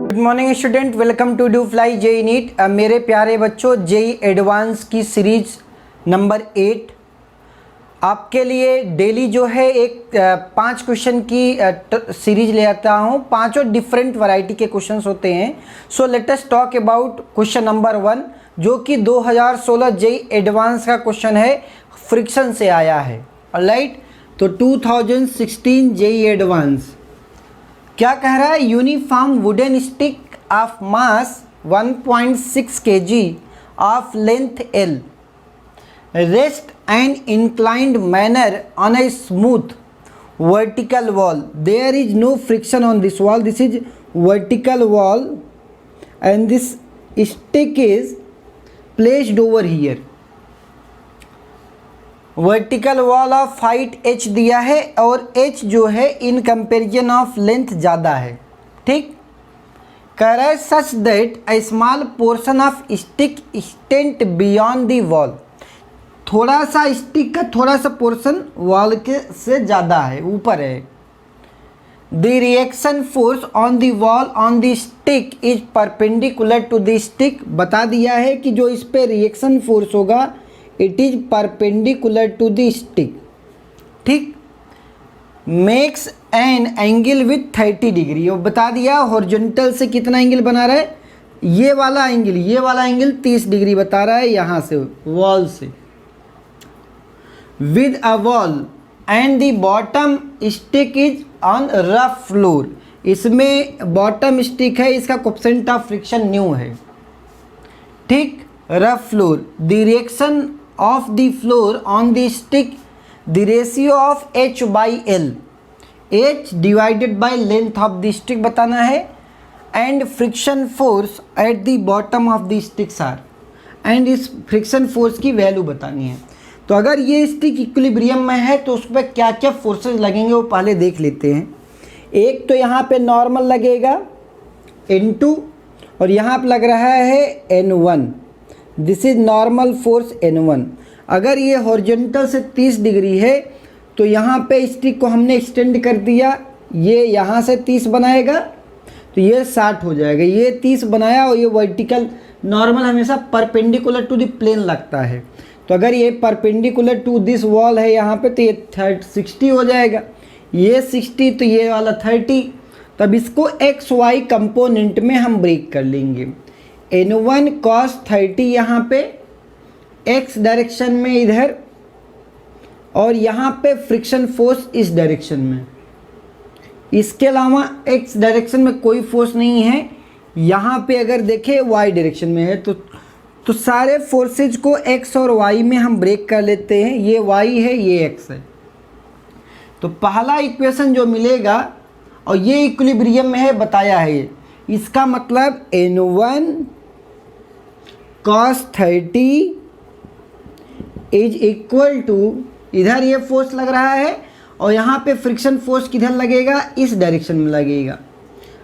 Good morning student, welcome to do fly JEE NEET. मेरे प्यारे बच्चों, जेई एडवांस की सीरीज नंबर 8 आपके लिए डेली जो है एक 5 क्वेश्चन की सीरीज ले आता हूँ। पांचों डिफरेंट वैरायटी के क्वेश्चंस होते हैं। So let us talk about question number 1, जो कि 2016 जेई एडवांस का क्वेश्चन है, फ्रिक्शन से आया है। ऑलराइट, तो 2016 जेई एडवांस क्या कह रहा है? Uniform wooden stick of mass 1.6 kg of length L rest and inclined manner on a smooth vertical wall. There is no friction on this wall. This is vertical wall and this stick is placed over here. Vertical wall of height h दिया है और h जो है in comparison of length ज़्यादा है। ठीक, कह रहा है such that a small portion of stick extend beyond the wall. थोड़ा सा स्टिक का थोड़ा सा पोर्शन वॉल के से ज़्यादा है, ऊपर है। The reaction force on the wall on the stick is perpendicular to the stick. बता दिया है कि जो इस पे रिएक्शन फोर्स होगा it is perpendicular to the stick. ठीक, makes an angle with 30 degree. और बता दिया हॉरिजॉन्टल से कितना एंगल बना रहा है, ये वाला एंगल 30 डिग्री बता रहा है यहाँ से वॉल से। With a wall and the bottom stick is on rough floor. इसमें बॉटम स्टिक है, इसका कोएफिशिएंट ऑफ फ्रिक्शन न्यू है। ठीक, rough floor, the reaction of the floor on the stick, the ratio of h by l, h divided by length of the stick बताना है, and friction force at the bottom of the sticks are, and इस friction force की value बतानी है। तो अगर ये stick equilibrium में है तो उस पर क्या क्या फोर्सेस लगेंगे वो पहले देख लेते हैं। एक तो यहाँ पे नॉर्मल लगेगा N2 और यहाँ पे लग रहा है N1। This is normal force N1। अगर ये हॉरिजॉन्टल से 30 डिग्री है तो यहाँ पे स्टिक को हमने एक्सटेंड कर दिया, ये यहाँ से 30 बनाएगा तो ये 60 हो जाएगा। ये 30 बनाया और ये वर्टिकल, नॉर्मल हमेशा परपेंडिकुलर टू द प्लेन लगता है। तो अगर ये परपेंडिकुलर टू दिस वॉल है यहाँ पे तो ये 60 हो जाएगा, ये 60 तो ये वाला 30। तब इसको एक्स वाई कंपोनेंट में हम ब्रेक कर लेंगे। N1 cos 30 यहाँ पे x डायरेक्शन में इधर, और यहाँ पे फ्रिक्शन फोर्स इस डायरेक्शन में। इसके अलावा x डायरेक्शन में कोई फोर्स नहीं है। यहाँ पे अगर देखें y डायरेक्शन में है तो सारे फोर्सेज को x और y में हम ब्रेक कर लेते हैं। ये y है, ये x है। तो पहला इक्वेशन जो मिलेगा, और ये इक्विलिब्रियम में है बताया है, इसका मतलब N1 cos 30 is equal to, इधर ये फोर्स लग रहा है और यहाँ पे फ्रिक्शन फोर्स किधर लगेगा, इस डायरेक्शन में लगेगा।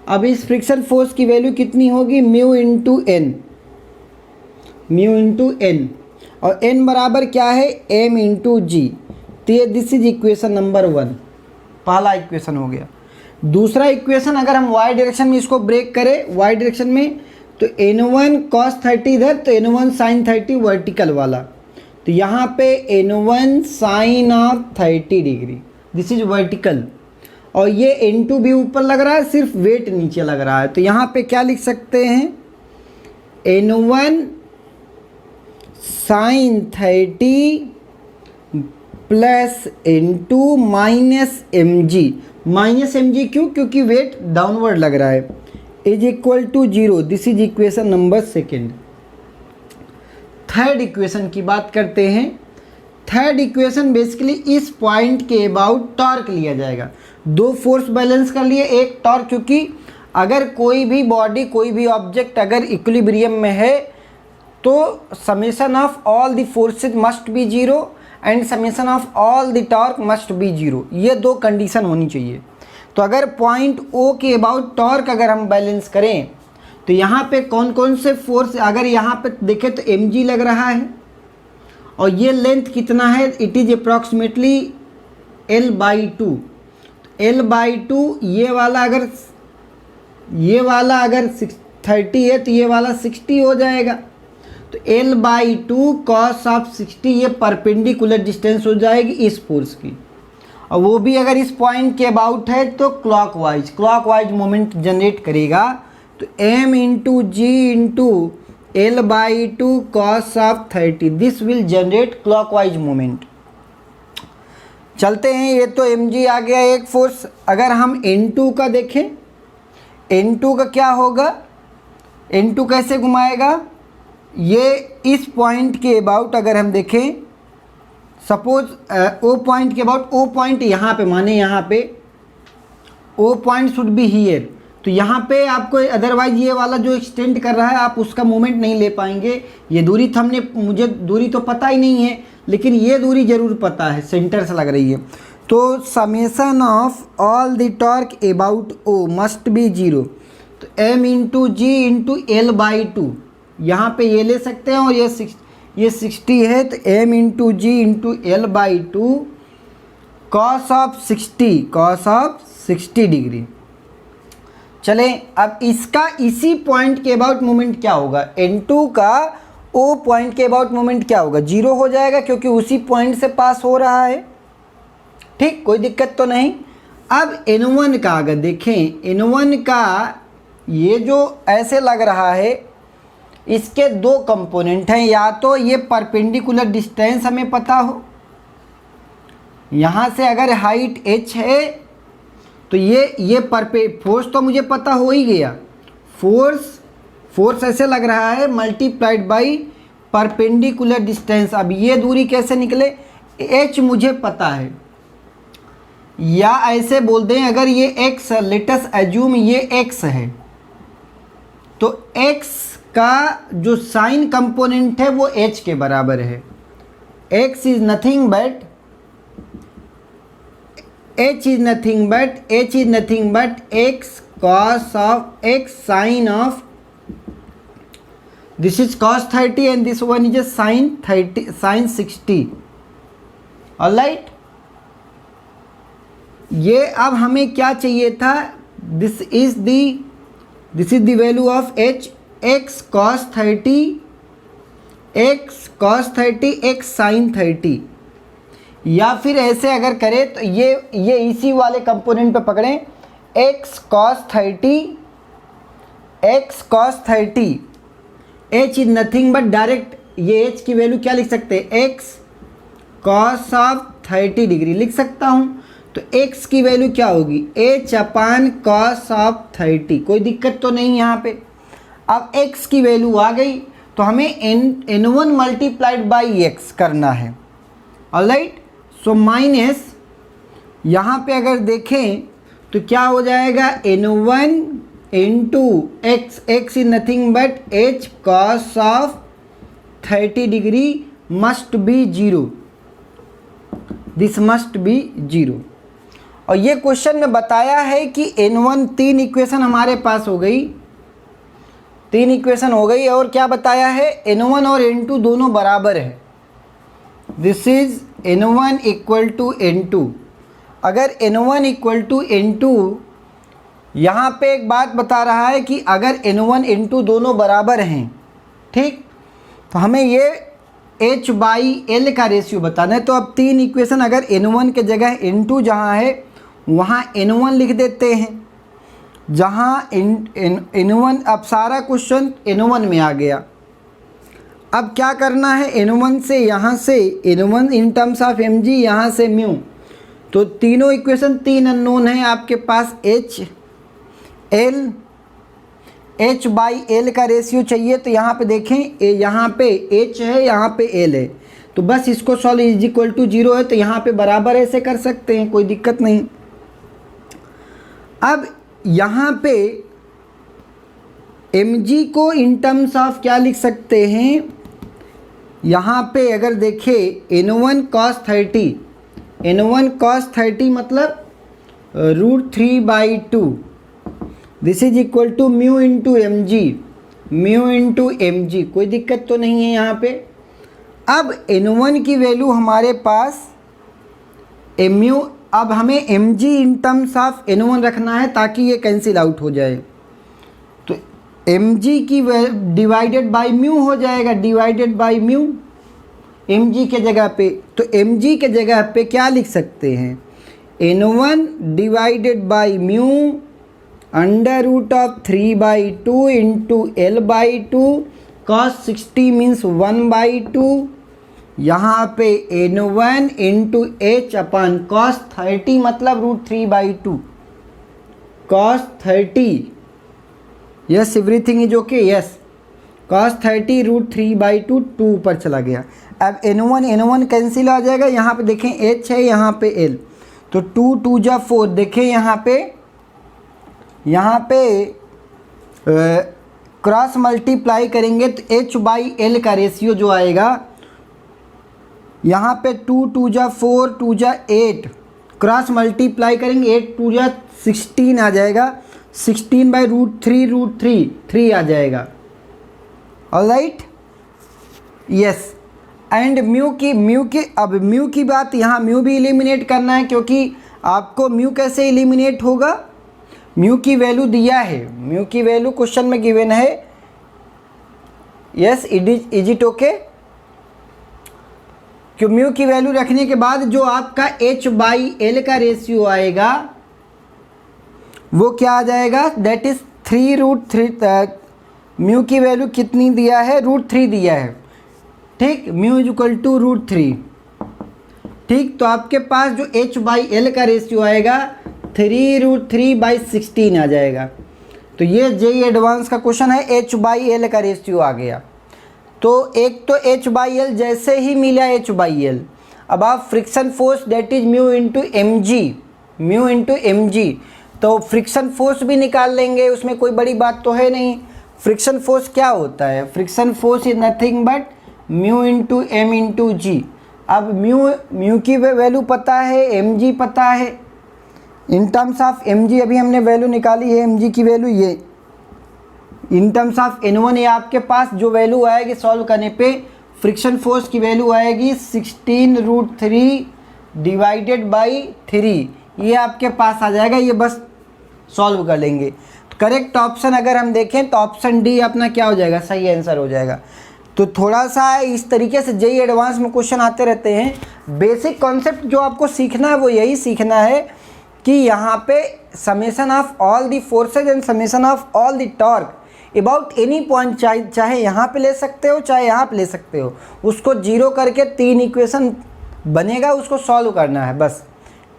अब इस फ्रिक्शन फोर्स की वैल्यू कितनी होगी, म्यू इंटू एन, और एन बराबर क्या है, एम इंटू जी। तो ये दिस इज इक्वेशन नंबर 1, पहला इक्वेशन हो गया। दूसरा इक्वेशन अगर हम y डायरेक्शन में इसको ब्रेक करें, y डायरेक्शन में, तो N1 cos 30 इधर, तो N1 sin 30 वर्टिकल वाला, तो यहाँ पे N1 sin of 30 degree, this is vertical. और ये N2 भी ऊपर लग रहा है, सिर्फ वेट नीचे लग रहा है। तो यहाँ पे क्या लिख सकते हैं, N1 sin 30 plus N2 minus mg। Minus mg क्यों? क्योंकि वेट डाउनवर्ड लग रहा है, is equal to 0। This is equation number 2। Third equation की बात करते हैं। थर्ड इक्वेशन बेसिकली इस पॉइंट के अबाउट टॉर्क लिया जाएगा। दो फोर्स बैलेंस कर लिए, एक टॉर्क, क्योंकि अगर कोई भी बॉडी, कोई भी ऑब्जेक्ट अगर इक्विलिब्रियम में है तो summation of all the forces must be 0 and summation of all the torque must be 0। ये दो कंडीशन होनी चाहिए। तो अगर पॉइंट O के अबाउट टॉर्क अगर हम बैलेंस करें तो यहाँ पे कौन कौन से फोर्स, अगर यहाँ पे देखें तो mg लग रहा है, और ये लेंथ कितना है, it is approximately L/2। L/2 ये वाला अगर ये वाला अगर 30 है तो ये वाला 60 हो जाएगा। तो L/2 cos ऑफ 60 ये परपेंडिकुलर डिस्टेंस हो जाएगी इस फोर्स की, और वो भी अगर इस पॉइंट के अबाउट है तो क्लॉकवाइज मोमेंट जनरेट करेगा। तो m into G into L/2 cos of 30 this will generate clockwise moment. चलते हैं, ये तो mg आ गया एक फोर्स। अगर हम n2 का देखें, n2 का क्या होगा, n2 कैसे घुमाएगा, ये इस पॉइंट के अबाउट अगर हम देखें, सपोज ओ पॉइंट के अबाउट, ओ पॉइंट यहाँ पे, माने यहाँ पे O point should be here, तो यहाँ पे आपको अदरवाइज ये वाला जो एक्सटेंड कर रहा है आप उसका मोमेंट नहीं ले पाएंगे। ये दूरी तो मुझे दूरी तो पता ही नहीं है, लेकिन ये दूरी ज़रूर पता है, सेंटर से लग रही है। तो summation of all the torque about O must be 0। तो m into G into L/2, यहाँ पे ये ले सकते हैं, और ये 60 है, तो m into G into L/2 cos of 60 degree. चले, अब इसका इसी पॉइंट के अबाउट मोमेंट क्या होगा, n2 का ओ पॉइंट के अबाउट मोमेंट क्या होगा, 0 हो जाएगा, क्योंकि उसी पॉइंट से पास हो रहा है। ठीक, कोई दिक्कत तो नहीं। अब n1 का अगर देखें, n1 का ये जो ऐसे लग रहा है, इसके दो कंपोनेंट हैं, या तो ये परपेंडिकुलर डिस्टेंस हमें पता हो, यहाँ से अगर हाइट h है तो ये फोर्स तो मुझे पता हो ही गया, फोर्स ऐसे लग रहा है मल्टीप्लाइड बाई परपेंडिकुलर डिस्टेंस। अब ये दूरी कैसे निकले, h मुझे पता है, या ऐसे बोल दें अगर ये x, लेट अस अज्यूम ये x है, तो x का जो साइन कंपोनेंट है वो h के बराबर है। h is nothing but x cos of x sine of, this is cos 30 and this one is sin 60। Alright, ये अब हमें क्या चाहिए था, this is the value of h, x cos 30 x sin 30, या फिर ऐसे अगर करें तो ये इसी वाले कंपोनेंट पे पकड़ें, x cos 30 h is nothing but direct ये h की वैल्यू क्या लिख सकते हैं, x cos ऑफ 30 डिग्री लिख सकता हूँ। तो x की वैल्यू क्या होगी, h/cos ऑफ 30, कोई दिक्कत तो नहीं यहाँ पे। अब x की वैल्यू आ गई, तो हमें n1 मल्टीप्लाइड बाई x करना है। ऑलराइट, सो माइनस यहाँ पे अगर देखें तो क्या हो जाएगा, n1 into x is nothing but h cos of 30 degree must be 0, this must be 0। और ये क्वेश्चन में बताया है कि n1, 3 इक्वेशन हमारे पास हो गई, 3 इक्वेशन हो गई, और क्या बताया है, n1 और n2 दोनों बराबर है, this is n1 equal to n2। अगर n1 इक्वल टू n2, यहाँ पे एक बात बता रहा है कि अगर n1 n2 दोनों बराबर हैं, ठीक, तो हमें ये h/l का रेशियो बताना है। तो अब 3 इक्वेशन, अगर n1 के जगह n2 जहाँ है वहाँ n1 लिख देते हैं, जहाँ n1, अब सारा क्वेश्चन n1 में आ गया। अब क्या करना है, n1 से यहाँ से n1 in terms of mg, यहाँ से म्यू, तो तीनों इक्वेशन 3 अननोन है आपके पास, h/l का रेशियो चाहिए। तो यहाँ पे देखें, यहाँ पे h है, यहाँ पे l है, तो बस इसको सॉल्व, इज इक्वल टू 0 है, तो यहाँ पे बराबर ऐसे कर सकते हैं, कोई दिक्कत नहीं। अब यहाँ पे mg को इन टर्म्स ऑफ क्या लिख सकते हैं, यहाँ पे अगर देखें n1 cos 30 मतलब √3/2, this is equal to mu into mg, कोई दिक्कत तो नहीं है यहाँ पे। अब n1 की वैल्यू हमारे पास म्यू, अब हमें mg in terms of n1 रखना है ताकि ये कैंसिल आउट हो जाए। mg की डिवाइडेड बाई म्यू हो जाएगा, डिवाइडेड बाई म्यू mg के जगह पे। तो mg के जगह पे क्या लिख सकते हैं, n1 divided by mu under root of 3/2 into L/2 cos 60 means 1/2, यहाँ पे n1 इंटू h अपन cos 30 मतलब √3/2 cos 30, yes everything is okay, yes cos 30 √3/2 2 ऊपर चला गया। अब n1 कैंसिल आ जाएगा, यहाँ पे देखें h है, यहाँ पे l, तो 2 2 जा 4, देखें यहाँ पे क्रॉस मल्टीप्लाई करेंगे तो h/l का रेशियो जो आएगा, यहाँ पे 2 2 जा 4 2 जा 8, क्रॉस मल्टीप्लाई करेंगे 8 2 जा 16 आ जाएगा, 16/√3 3 आ जाएगा। Alright, yes. एंड म्यू की अब म्यू की बात, यहाँ म्यू भी एलिमिनेट करना है, क्योंकि आपको म्यू कैसे एलिमिनेट होगा, म्यू की वैल्यू दिया है, म्यू की वैल्यू क्वेश्चन में गिवन है, यस इज इट ओके। क्यों म्यू की वैल्यू रखने के बाद जो आपका h/l का रेशियो आएगा वो क्या आ जाएगा, दैट इज 3√3, म्यू की वैल्यू कितनी दिया है, √3 दिया है, ठीक, म्यू इज इक्वल टू √3, ठीक। तो आपके पास जो h/l का रेशियो आएगा 3√3/16 आ जाएगा। तो ये जेईई एडवांस का क्वेश्चन है, h/l का रेशियो आ गया। तो एक तो h/l जैसे ही मिला h/l, अब आप friction force that is mu into mg, तो फ्रिक्शन फोर्स भी निकाल लेंगे, उसमें कोई बड़ी बात तो है नहीं। फ्रिक्शन फोर्स क्या होता है, friction force is nothing but mu into m into g. अब म्यू की वैल्यू पता है, mg पता है, इन टर्म्स ऑफ mg अभी हमने वैल्यू निकाली है, mg की वैल्यू ये, इन टर्म्स ऑफ n1 ये आपके पास जो वैल्यू आएगी सॉल्व करने पे, फ्रिक्शन फोर्स की वैल्यू आएगी 16√3 डिवाइडेड बाई 3, ये आपके पास आ जाएगा, ये बस सॉल्व कर लेंगे। करेक्ट ऑप्शन अगर हम देखें तो ऑप्शन डी अपना क्या हो जाएगा, सही आंसर हो जाएगा। तो थोड़ा सा इस तरीके से जेईई एडवांस में क्वेश्चन आते रहते हैं। बेसिक कॉन्सेप्ट जो आपको सीखना है वो यही सीखना है कि यहाँ पे summation of all the forces and summation of all the torque about any point, चाहे यहाँ पे ले सकते हो चाहे यहाँ पे ले सकते हो, उसको जीरो करके 3 इक्वेशन बनेगा, उसको सॉल्व करना है बस,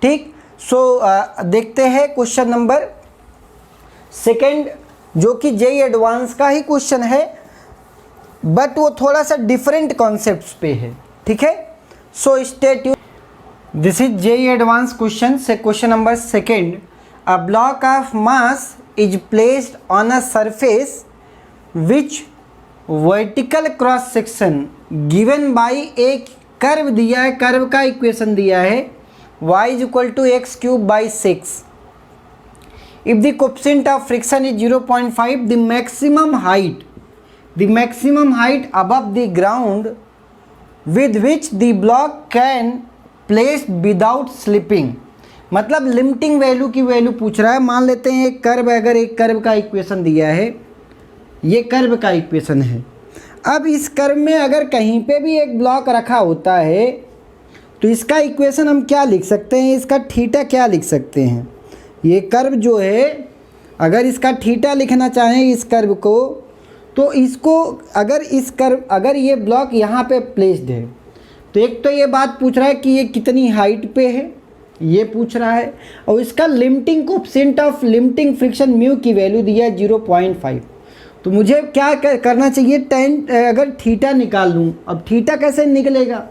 ठीक। सो देखते हैं क्वेश्चन नंबर सेकेंड, जो कि जेईई एडवांस का ही क्वेश्चन है बट वो थोड़ा सा डिफरेंट कॉन्सेप्ट्स पे है, ठीक है। So stay tuned, this is JEE advance question से question number second. A block of mass is placed on a surface which vertical cross section given by एक कर्व दिया है, कर्व का इक्वेशन दिया है y is equal to x³/6। If the coefficient of friction is 0.5, the maximum height above the ground with which the block can placed without slipping, मतलब limiting value की value पूछ रहा है। मान लेते हैं एक कर्व, अगर एक कर्व का इक्वेशन दिया है, ये कर्व का इक्वेशन है। अब इस कर्व में अगर कहीं पे भी एक ब्लॉक रखा होता है तो इसका इक्वेशन हम क्या लिख सकते हैं, इसका थीटा क्या लिख सकते हैं। ये कर्व जो है, अगर इसका थीटा लिखना चाहें इस कर्व को, तो इसको अगर ये ब्लॉक यहाँ पे प्लेस्ड है तो एक तो ये बात पूछ रहा है कि ये कितनी हाइट पे है, ये पूछ रहा है, और इसका limiting coefficient of limiting friction mu की वैल्यू दिया है 0.5। तो मुझे क्या करना चाहिए, अगर थीटा निकाल लूँ। अब थीटा कैसे निकलेगा,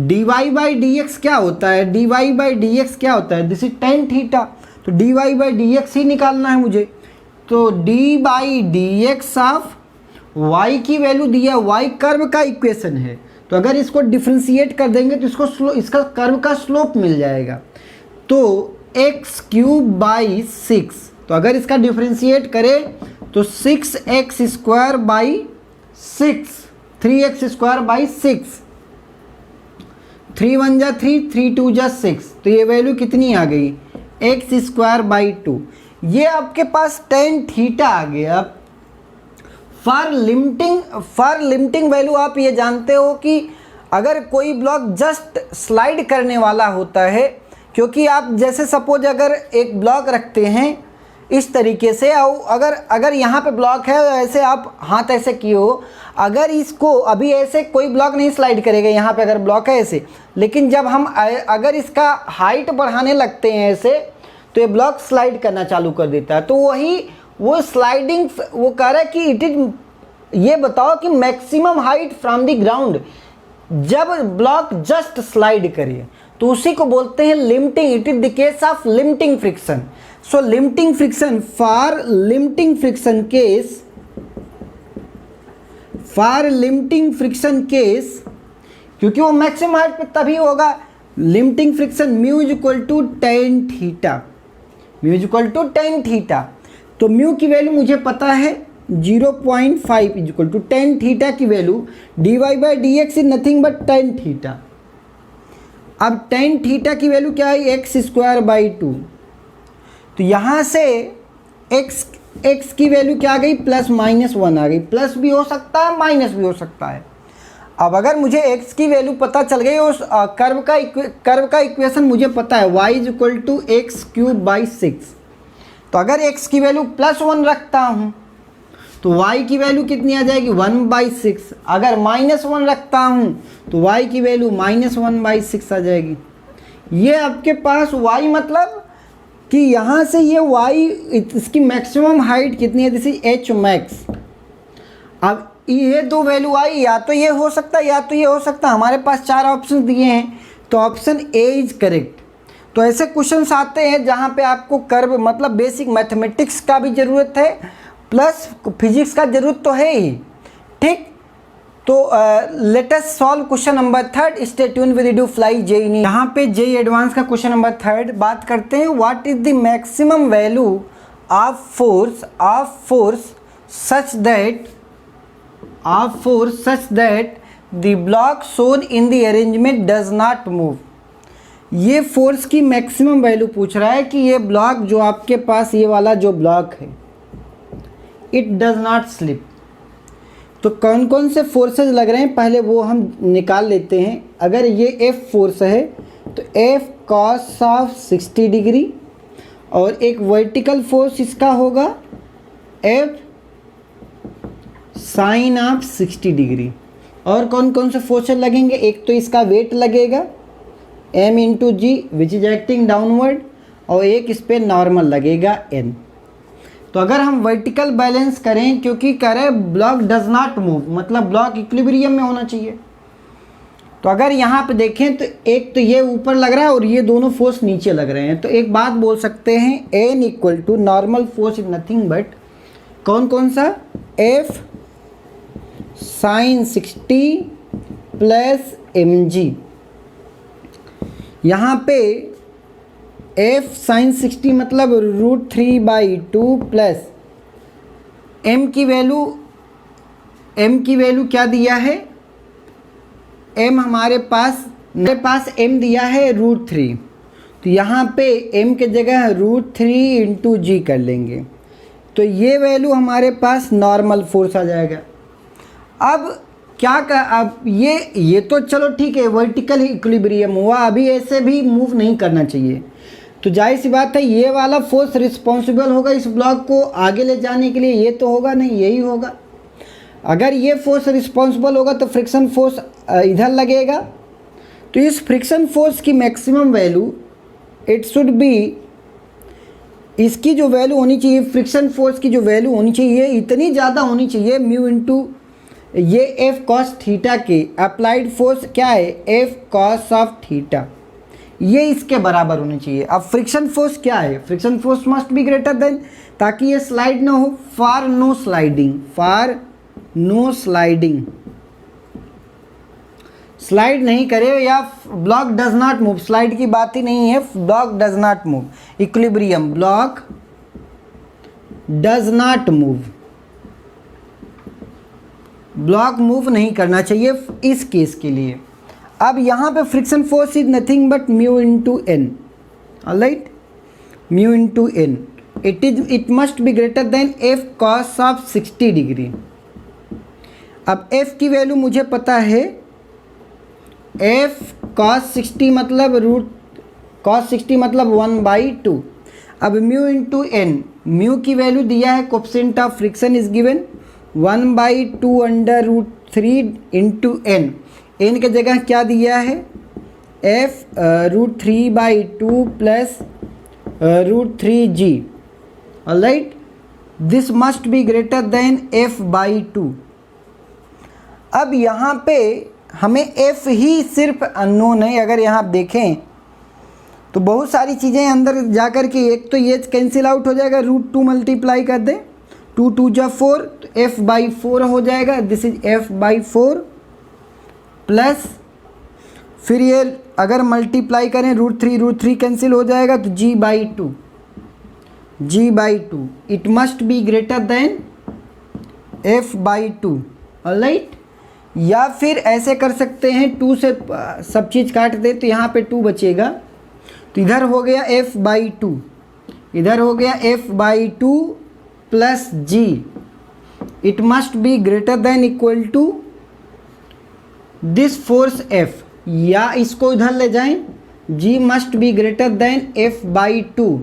dy/dx क्या होता है, dy/dx क्या होता है, दिस इज tan थीटा, तो dy/dx ही निकालना है मुझे। तो d/dx ऑफ y की वैल्यू दिया, y कर्व का इक्वेशन है, तो अगर इसको डिफ्रेंशिएट कर देंगे तो इसका कर्व का स्लोप मिल जाएगा। तो x³/6, तो अगर इसका डिफ्रेंशिएट करें तो 6x²/6, 3x²/6, 3 1 जा 3, 3 2 जा 6, तो ये वैल्यू कितनी आ गई, x² 2। ये आपके पास tan थीटा आ गया। फॉर लिमिटिंग वैल्यू आप ये जानते हो कि अगर कोई ब्लॉक जस्ट स्लाइड करने वाला होता है, क्योंकि आप जैसे सपोज अगर एक ब्लॉक रखते हैं इस तरीके से, और अगर यहाँ पे ब्लॉक है ऐसे आप हाथ ऐसे किए हो, अगर इसको अभी ऐसे कोई ब्लॉक नहीं स्लाइड करेगा यहाँ पे अगर ब्लॉक है ऐसे, लेकिन जब हम अगर इसका हाइट बढ़ाने लगते हैं ऐसे तो ये ब्लॉक स्लाइड करना चालू कर देता है। तो वही वो स्लाइडिंग वो कह रहा है कि इट इज, ये बताओ कि maximum height from the ground जब ब्लॉक जस्ट स्लाइड करे तो उसी को बोलते हैं limiting. It is the case of limiting friction. So limiting friction, for limiting friction case, for limiting friction case, क्योंकि वो मैक्सिमम हाइट पे तभी होगा, limiting friction mu is equal to tan theta, mu is equal to tan theta. तो mu की value मुझे पता है 0.5 is equal to tan theta की value dy by D x is nothing but tan theta. अब ten theta की value क्या है, एक्स स्क्वायर बाई 2। तो यहाँ से x की वैल्यू क्या आ गई, प्लस माइनस 1 आ गई। प्लस भी हो सकता है माइनस भी हो सकता है। अब अगर मुझे x की वैल्यू पता चल गई, उस कर्व का इक्वेशन मुझे पता है y is equal to X cube by 6। तो अगर x की वैल्यू प्लस 1 रखता हूँ तो y की वैल्यू कितनी आ जाएगी, 1/6। अगर माइनस 1 रखता हूँ तो y की वैल्यू माइनस 1/6 आ जाएगी। ये आपके पास y मतलब कि यहाँ से ये y इसकी मैक्सिमम हाइट कितनी है, दिस इज h मैक्स। अब ये दो वैल्यू आई, या तो ये हो सकता है या तो ये हो सकता है। हमारे पास 4 ऑप्शन दिए हैं तो ऑप्शन ए इज करेक्ट। तो ऐसे क्वेश्चंस आते हैं जहाँ पे आपको कर्व मतलब बेसिक मैथमेटिक्स का भी ज़रूरत है प्लस फिजिक्स का ज़रूरत तो है ही, ठीक। तो late us solve question number 3। Stay tune with edu fly JEE. यहाँ पे जेईई एडवांस का क्वेश्चन नंबर 3 बात करते हैं। What is the maximum value of force such that the block shown in the arrangement does not move। ये force की maximum value पूछ रहा है कि ये ब्लॉक जो आपके पास ये वाला जो ब्लॉक है इट डज नॉट स्लिप। तो कौन कौन से फोर्सेस लग रहे हैं पहले वो हम निकाल लेते हैं। अगर ये एफ फोर्स है तो एफ कॉस ऑफ 60 डिग्री, और एक वर्टिकल फोर्स इसका होगा एफ साइन ऑफ 60 डिग्री। और कौन कौन से फोर्सेस लगेंगे, एक तो इसका वेट लगेगा m into G which is acting downward, और एक इस पर नॉर्मल लगेगा n। तो अगर हम वर्टिकल बैलेंस करें, क्योंकि कह रहे ब्लॉक डज नॉट मूव मतलब ब्लॉक इक्विलिब्रियम में होना चाहिए। तो अगर यहाँ पे देखें तो एक तो ये ऊपर लग रहा है और ये दोनों फोर्स नीचे लग रहे हैं। तो एक बात बोल सकते हैं n equal to normal force is nothing but कौन कौन सा, f साइन 60 प्लस mg। यहाँ पे f साइन 60 मतलब √3/2 प्लस m की वैल्यू क्या दिया है, m हमारे पास m दिया है √3। तो यहाँ पे m के जगह √3 इंटू जी कर लेंगे तो ये वैल्यू हमारे पास नॉर्मल फोर्स आ जाएगा। अब क्या कर, अब ये तो चलो ठीक है वर्टिकल इक्विलिब्रियम हुआ, अभी ऐसे भी मूव नहीं करना चाहिए। तो जाहिर सी बात है ये वाला फोर्स रिस्पॉन्सिबल होगा इस ब्लॉक को आगे ले जाने के लिए, ये तो होगा नहीं, यही होगा। अगर ये फोर्स रिस्पॉन्सिबल होगा तो फ्रिक्शन फोर्स इधर लगेगा। तो इस फ्रिक्शन फोर्स की maximum value it should be, इसकी जो वैल्यू होनी चाहिए फ्रिक्शन फोर्स की जो वैल्यू होनी चाहिए इतनी ज़्यादा होनी चाहिए म्यू इंटू ये एफ कॉस थीटा के अप्लाइड फोर्स क्या है एफ कॉस ऑफ थीटा, ये इसके बराबर होनी चाहिए। अब फ्रिक्शन फोर्स क्या है, friction force must be greater then, ताकि ये स्लाइड ना हो, फॉर नो स्लाइडिंग स्लाइड नहीं करे या block does not move, slide की बात ही नहीं है, block does not move, equilibrium block does not move, block move नहीं करना चाहिए इस केस के लिए। अब यहाँ पे friction force is nothing but mu into N, alright, mu into N, it must be greater than F cos of 60 degree. अब f की वैल्यू मुझे पता है, f cos 60 मतलब cos 60 मतलब 1/2। अब म्यू इंटू एन, म्यू की वैल्यू दिया है, coefficient of friction is given 1/2 under √3 into N. N के जगह क्या दिया है, f √3/2 plus √3g। Alright, this must be greater than f/2। अब यहाँ पे हमें f ही सिर्फ अननोन है। अगर यहाँ आप देखें तो बहुत सारी चीज़ें अंदर जा कर के, एक तो ये कैंसिल आउट हो जाएगा, √2 मल्टीप्लाई कर दें, 2 2 जा 4 तो f/4 हो जाएगा। दिस इज f/4 प्लस फिर ये अगर मल्टीप्लाई करें √3 कैंसिल हो जाएगा तो g/2 it must be greater than f/2। Alright, या फिर ऐसे कर सकते हैं, 2 से सब चीज़ काट दे तो यहाँ पे 2 बचेगा, तो इधर हो गया f/2, इधर हो गया f/2 plus g। It must be greater than equal to this force f, या इसको इधर ले जाएं, g must be greater than f/2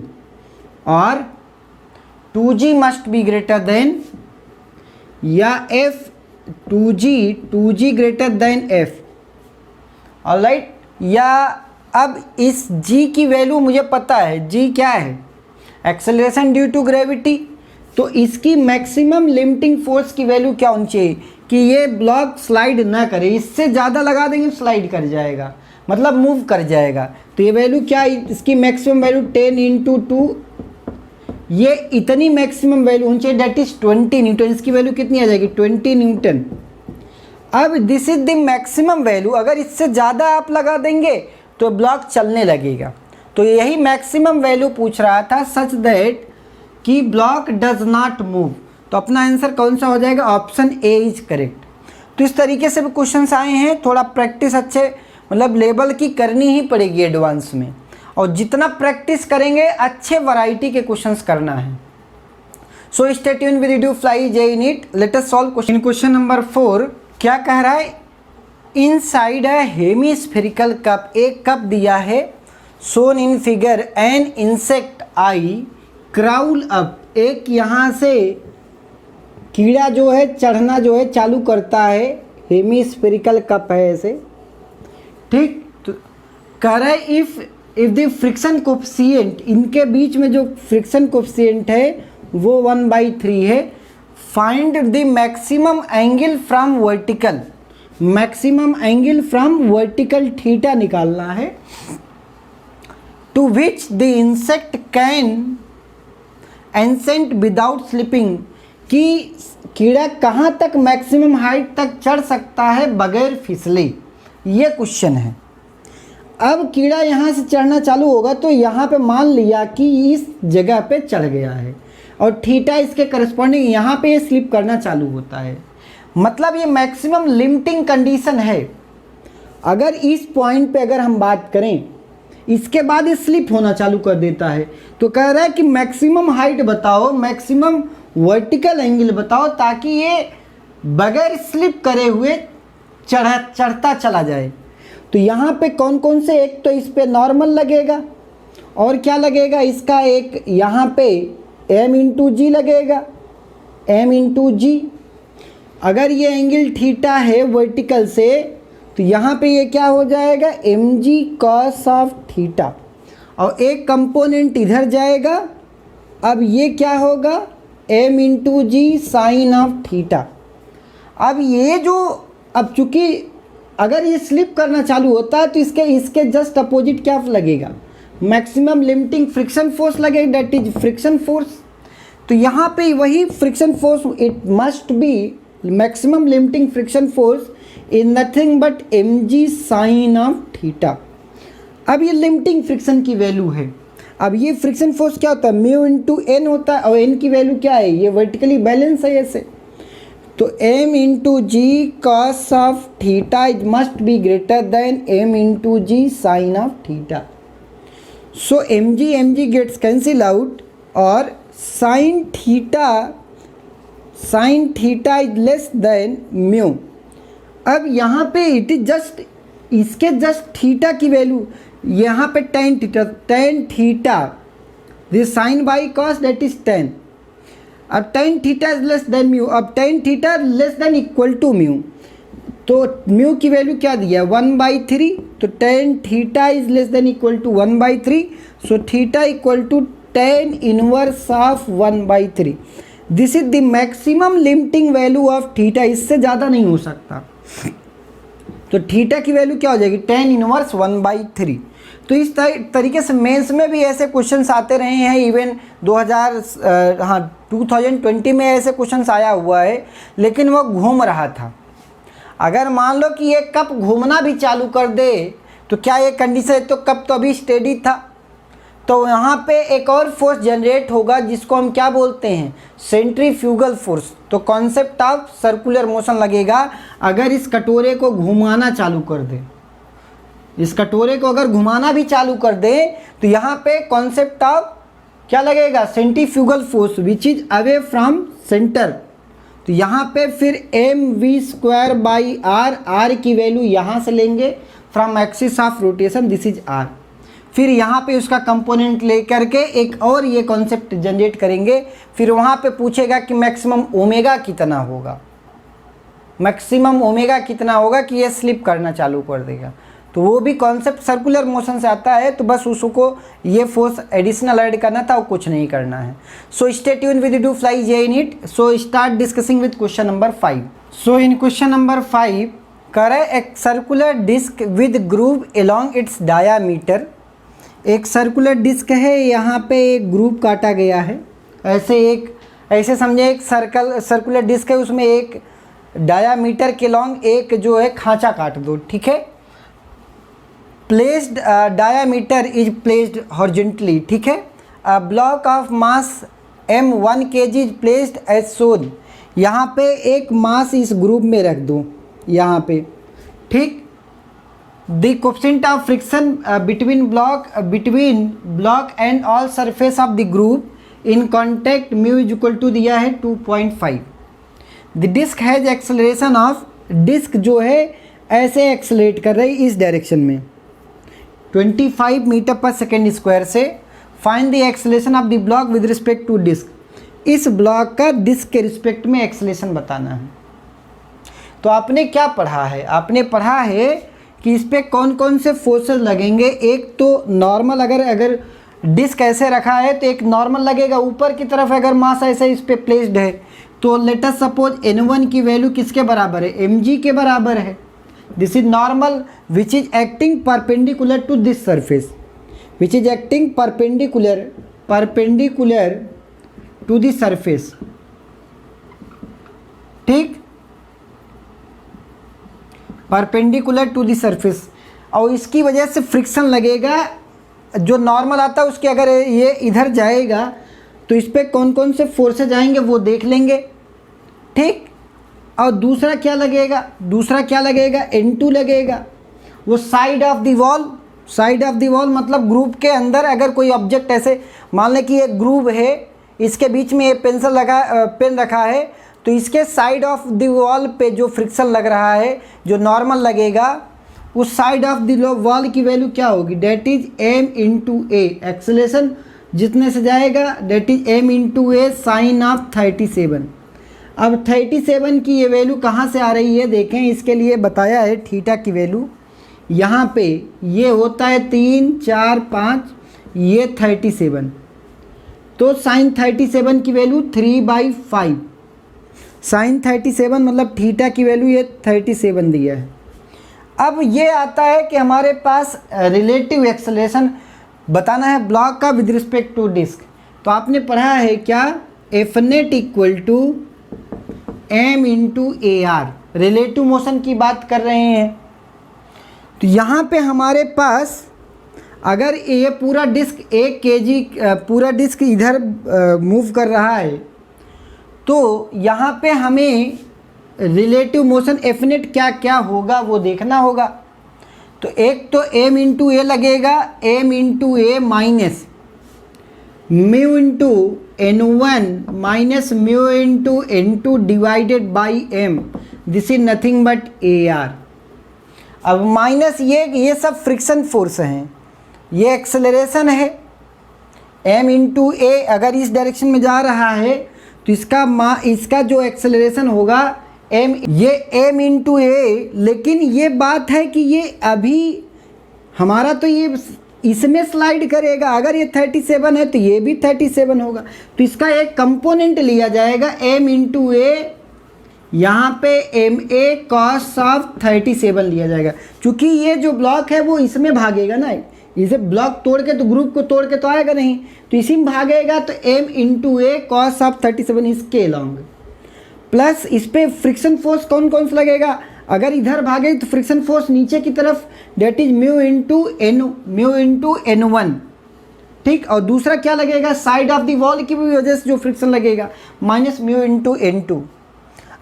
और 2g must be greater than, या f 2g greater than f। Alright, या अब इस g की वैल्यू मुझे पता है, g क्या है, एक्सेलरेशन ड्यू टू ग्रेविटी, तो इसकी मैक्सिमम लिमिटिंग फोर्स की वैल्यू क्या होनी चाहिए कि ये ब्लॉक स्लाइड ना करे, इससे ज़्यादा लगा देंगे स्लाइड कर जाएगा, मतलब मूव कर जाएगा। तो ये वैल्यू क्या है, इसकी मैक्सिमम वैल्यू 10 × 2, ये इतनी मैक्सिमम वैल्यू होनी चाहिए, डेट इज 20 न्यूटन। इसकी वैल्यू कितनी आ जाएगी, 20 न्यूटन। अब this is the maximum value, अगर इससे ज़्यादा आप लगा देंगे तो ब्लॉक चलने लगेगा। तो यही मैक्सिमम वैल्यू पूछ रहा था, सच दैट कि ब्लॉक डज नॉट मूव। तो अपना आंसर कौन सा हो जाएगा, ऑप्शन ए इज करेक्ट। तो इस तरीके से भी क्वेश्चंस आए हैं, थोड़ा प्रैक्टिस अच्छे मतलब लेवल की करनी ही पड़ेगी एडवांस में, और जितना प्रैक्टिस करेंगे अच्छे वैरायटी के क्वेश्चंस करना है। So stay tuned with video fly JEE NEET. Let us solve question. Question number 4 क्या कह रहा है, इनसाइड अ हेमिस्फेरिकल कप, एक कप दिया है, shown in figure an insect I crawl up, एक यहाँ से कीड़ा जो है चढ़ना जो है चालू करता है, हेमिस्फेरिकल कप है ऐसे, ठीक। तो कह रहा है इफ द फ्रिक्शन कोफिशिएंट, इनके बीच में जो फ्रिक्शन कोफिशिएंट है वो 1/3 है, find the maximum angle from vertical, maximum angle from vertical theta निकालना है, to which the insect can ascent without slipping, कि कीड़ा कहाँ तक मैक्सिमम हाइट तक चढ़ सकता है बगैर फिसले, ये क्वेश्चन है। अब कीड़ा यहाँ से चढ़ना चालू होगा तो यहाँ पे मान लिया कि इस जगह पे चढ़ गया है और थीटा इसके करस्पॉन्डिंग यहाँ पे ये स्लिप करना चालू होता है, मतलब ये मैक्सिमम लिमिटिंग कंडीशन है। अगर इस पॉइंट पे अगर हम बात करें, इसके बाद ये स्लिप होना चालू कर देता है, तो कह रहा है कि मैक्सिमम हाइट बताओ, मैक्सिमम वर्टिकल एंगल बताओ, ताकि ये बगैर स्लिप करे हुए चढ़ता चला जाए। तो यहाँ पे कौन कौन से, एक तो इस पे नॉर्मल लगेगा, और क्या लगेगा इसका, एक यहाँ पे m × g लगेगा, m × g। अगर ये एंगल थीटा है वर्टिकल से, तो यहाँ पे ये क्या हो जाएगा, mg cos ऑफ थीटा, और एक कंपोनेंट इधर जाएगा, अब ये क्या होगा, m × g sine of theta. अब ये जो, अब चूँकि अगर ये स्लिप करना चालू होता है तो इसके जस्ट अपोजिट क्या लगेगा, मैक्सिमम लिमिटिंग फ्रिक्शन फोर्स लगेगा, दैट इज फ्रिक्शन फोर्स। तो यहाँ पे वही friction force, it must be maximum limiting friction force in nothing but mg sine of theta. अब ये लिमिटिंग फ्रिक्शन की वैल्यू है। अब ये फ्रिक्शन फोर्स क्या होता है, म्यू × n होता है, और n की वैल्यू क्या है, ये वर्टिकली बैलेंस है ऐसे, तो m × g cos of theta is must be greater than m × g sine of theta. So mg gets cancel out, और sine theta sine theta is less than mu. अब यहाँ पे इट इज जस्ट, इसके just theta की value, यहाँ पे ten theta this sine by cos that is 10। अब ten theta is less than mu, अब ten theta less than equal to mu, तो म्यू की वैल्यू क्या दिया है 1/3, तो tan theta is less than equal to 1/3, so theta equal to tan inverse of 1/3। This is the maximum limiting value of theta, इससे ज़्यादा नहीं हो सकता। तो थीटा की वैल्यू क्या हो जाएगी, टेन इनवर्स 1/3। तो इस तरीके से मेंस में भी ऐसे क्वेश्चंस आते रहे हैं, इवन 2020 में ऐसे क्वेश्चंस आया हुआ है, लेकिन वो घूम रहा था। अगर मान लो कि ये कप घूमना भी चालू कर दे तो क्या ये कंडीशन है, तो कप तो अभी स्टेडी था, तो यहाँ पे एक और फोर्स जनरेट होगा जिसको हम क्या बोलते हैं, सेंट्रीफ्यूगल फोर्स। तो कॉन्सेप्ट ऑफ सर्कुलर मोशन लगेगा अगर इस कटोरे को घुमाना चालू कर दे, इस कटोरे को अगर घुमाना भी चालू कर दे तो यहाँ पे कॉन्सेप्ट ऑफ क्या लगेगा, centrifugal force which is away from centre. तो यहाँ पे फिर mv² आर की वैल्यू यहाँ से लेंगे from axis of rotation, this is R. फिर यहाँ पे उसका कंपोनेंट लेकर के एक और ये कॉन्सेप्ट जनरेट करेंगे, फिर वहाँ पे पूछेगा कि मैक्सिमम ओमेगा कितना होगा, मैक्सिमम ओमेगा कितना होगा कि ये स्लिप करना चालू कर देगा। तो वो भी कॉन्सेप्ट सर्कुलर मोशन से आता है, तो बस उसको ये फोर्स एडिशनल ऐड करना था, वो कुछ नहीं करना है। So stay tune with do fly JEE NEET. So start discussing with question number 5। So in question number 5 करे एक circular disc with groove along its diameter. एक सर्कुलर डिस्क है, यहाँ पे एक ग्रूव काटा गया है, ऐसे समझे एक सर्कुलर डिस्क है, उसमें एक डायामीटर के लॉन्ग एक जो है खांचा काट दो, ठीक है। Placed diameter is placed horizontally, ठीक है। A block of mass m1 kg is placed as shown. यहाँ पे एक मास इस ग्रुप में रख दो यहाँ पे, ठीक। The coefficient of friction between block and all surface of the group in contact mu is equal to दिया है 2.5। The disc has acceleration of, disc जो है ऐसे एक्सेलरेट कर रही इस डायरेक्शन में 25 मीटर पर सेकेंड स्क्वायर से। Find the acceleration of the block with respect to disc. इस ब्लॉक का डिस्क के रिस्पेक्ट में एक्सेलरेशन बताना है। तो आपने क्या पढ़ा है, आपने पढ़ा है कि इस पर कौन कौन से फोर्सेस लगेंगे। एक तो नॉर्मल, अगर डिस्क ऐसे रखा है तो एक नॉर्मल लगेगा ऊपर की तरफ, अगर मास ऐसे इस पर प्लेस्ड है तो लेट अस सपोज n1 की वैल्यू किसके बराबर है, mg के बराबर है। This is normal which is acting perpendicular to this surface, which is acting perpendicular to this surface, ठीक, परपेंडिकुलर टू दी सरफेस। और इसकी वजह से फ्रिक्शन लगेगा। जो नॉर्मल आता है उसके अगर ये इधर जाएगा तो इस पर कौन कौन से फोर्सेज आएंगे वो देख लेंगे, ठीक। और दूसरा क्या लगेगा, N2 लगेगा, वो साइड ऑफ द वॉल मतलब ग्रुप के अंदर अगर कोई ऑब्जेक्ट ऐसे मान लें कि एक ग्रुप है, इसके बीच में ये पेन रखा है, तो इसके साइड ऑफ द वॉल पे जो फ्रिक्शन लग रहा है जो नॉर्मल लगेगा, उस साइड ऑफ द वॉल की वैल्यू क्या होगी, that is m into a. Acceleration जितने से जाएगा that is m into a sine of 37। अब 37 की ये वैल्यू कहाँ से आ रही है देखें, इसके लिए बताया है थीटा की वैल्यू यहाँ पे ये होता है 3, 4, 5, ये 37, तो साइन 37 की वैल्यू 3/5। साइन 37 मतलब थीटा की वैल्यू ये 37 दिया है। अब ये आता है कि हमारे पास रिलेटिव एक्सेलरेशन बताना है ब्लॉक का विद रिस्पेक्ट टू डिस्क। तो आपने पढ़ा है क्या, F net equal to m into a r, relative motion की बात कर रहे हैं। तो यहाँ पे हमारे पास अगर ये पूरा डिस्क 1 kg पूरा डिस्क इधर मूव कर रहा है तो यहाँ पे हमें रिलेटिव मोशन एफ नेट क्या क्या होगा वो देखना होगा। तो एक तो m इंटू ए लगेगा, m into A minus mu into N1 minus mu into N2 divided by M, this is nothing but AR। अब माइनस ये सब फ्रिक्शन फोर्स हैं, ये एक्सेलरेशन है m इंटू ए, अगर इस डायरेक्शन में जा रहा है तो इसका जो एक्सेलरेशन होगा ये m इंटू ए। लेकिन ये बात है कि ये अभी हमारा तो ये इसमें स्लाइड करेगा, अगर ये 37 है तो ये भी 37 होगा, तो इसका एक कंपोनेंट लिया जाएगा m इंटू ए, यहाँ पे एम ए कॉस ऑफ 37 लिया जाएगा। क्योंकि ये जो ब्लॉक है वो इसमें भागेगा ना, इसे ब्लॉक तोड़ के तो ग्रुप को तोड़ के तो आएगा नहीं, तो इसी में भागेगा, तो m into A cos of 37 इसके लॉन्ग प्लस इस पर फ्रिक्शन फोर्स कौन कौन सा लगेगा, अगर इधर भागे तो फ्रिक्शन फोर्स नीचे की तरफ, date is mu into N1, ठीक। और दूसरा क्या लगेगा, साइड ऑफ द वॉल की भी वजह से जो फ्रिक्शन लगेगा माइनस म्यू इंटू N2।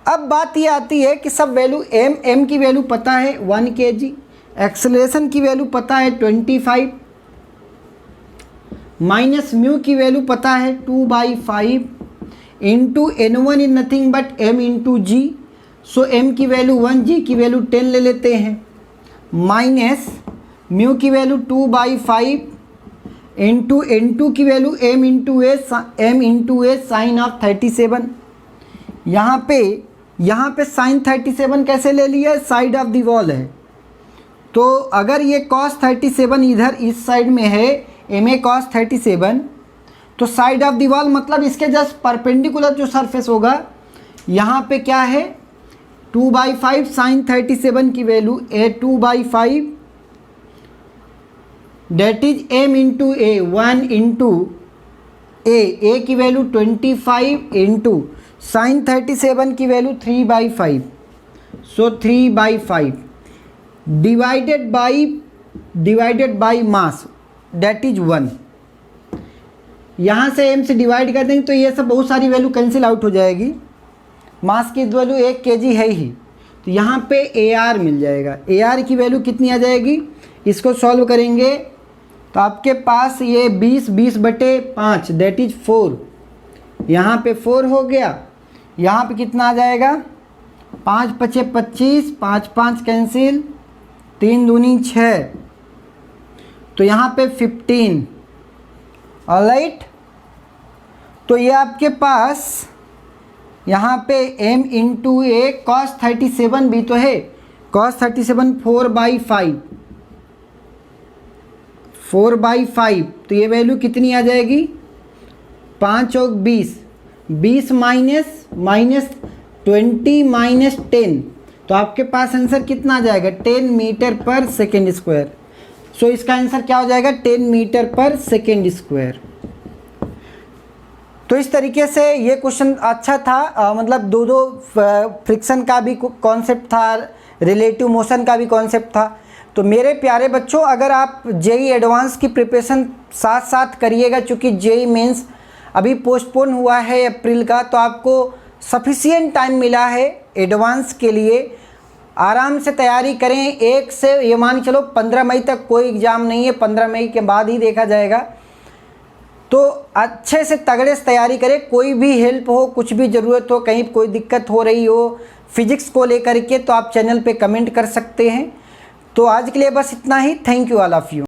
अब बात ये आती है कि सब वैल्यू m की वैल्यू पता है 1 kg, एक्सेलरेशन की वैल्यू पता है 25, माइनस म्यू की वैल्यू पता है 2/5 into N1 is nothing but m into g. So m की वैल्यू 1, g की वैल्यू 10 ले लेते हैं, माइनस म्यू की वैल्यू 2/5 इंटू N2 की value m into a sine of 37। यहाँ पे साइन 37 कैसे ले लिया, साइड ऑफ द वॉल है, तो अगर ये कॉस 37 इधर इस साइड में है, एम ए कॉस 37, तो साइड ऑफ द वॉल मतलब इसके जस्ट परपेंडिकुलर जो सरफेस होगा, यहाँ पे क्या है 2/5 साइन 37 की value a 2/5, that is m into a 1 into a की वैल्यू 25 इंटू साइन 37 की value 3/5, so 3/5 divided by mass, that is 1। यहाँ से m से डिवाइड कर देंगे तो ये सब बहुत सारी वैल्यू कैंसिल आउट हो जाएगी, मास की वैल्यू 1 kg है ही, तो यहाँ पे AR मिल जाएगा। AR की वैल्यू कितनी आ जाएगी, इसको सॉल्व करेंगे तो आपके पास ये 20/5 दैट इज 4, यहाँ पे 4 हो गया, यहाँ पे कितना आ जाएगा 5 × 5 = 25, 5 5 कैंसिल, 3 दूनी 6, तो यहाँ पे 15। ऑलराइट, तो ये आपके पास यहाँ पे m इंटू ए कॉस 37 भी तो है, कॉस 37 4/5, तो ये वैल्यू कितनी आ जाएगी 5 और 20 माइनस 20 माइनस 10, तो आपके पास आंसर कितना आ जाएगा 10 मीटर पर सेकेंड स्क्वायर। सो इसका आंसर क्या हो जाएगा 10 मीटर पर सेकेंड स्क्वायर। तो इस तरीके से ये क्वेश्चन अच्छा था, मतलब दो फ्रिक्शन का भी कॉन्सेप्ट था, रिलेटिव मोशन का भी कॉन्सेप्ट था। तो मेरे प्यारे बच्चों, अगर आप जेई एडवांस की प्रिपरेशन साथ साथ करिएगा, चूँकि जेई मेंस अभी पोस्टपोन हुआ है अप्रैल का, तो आपको सफिशिएंट टाइम मिला है एडवांस के लिए, आराम से तैयारी करें। 1 से ये मान चलो 15 मई तक कोई एग्ज़ाम नहीं है, 15 मई के बाद ही देखा जाएगा। तो अच्छे से तगड़े से तैयारी करें, कोई भी हेल्प हो, कुछ भी ज़रूरत हो, कहीं कोई दिक्कत हो रही हो फिजिक्स को लेकर के, तो आप चैनल पे कमेंट कर सकते हैं। तो आज के लिए बस इतना ही। Thank you all of you.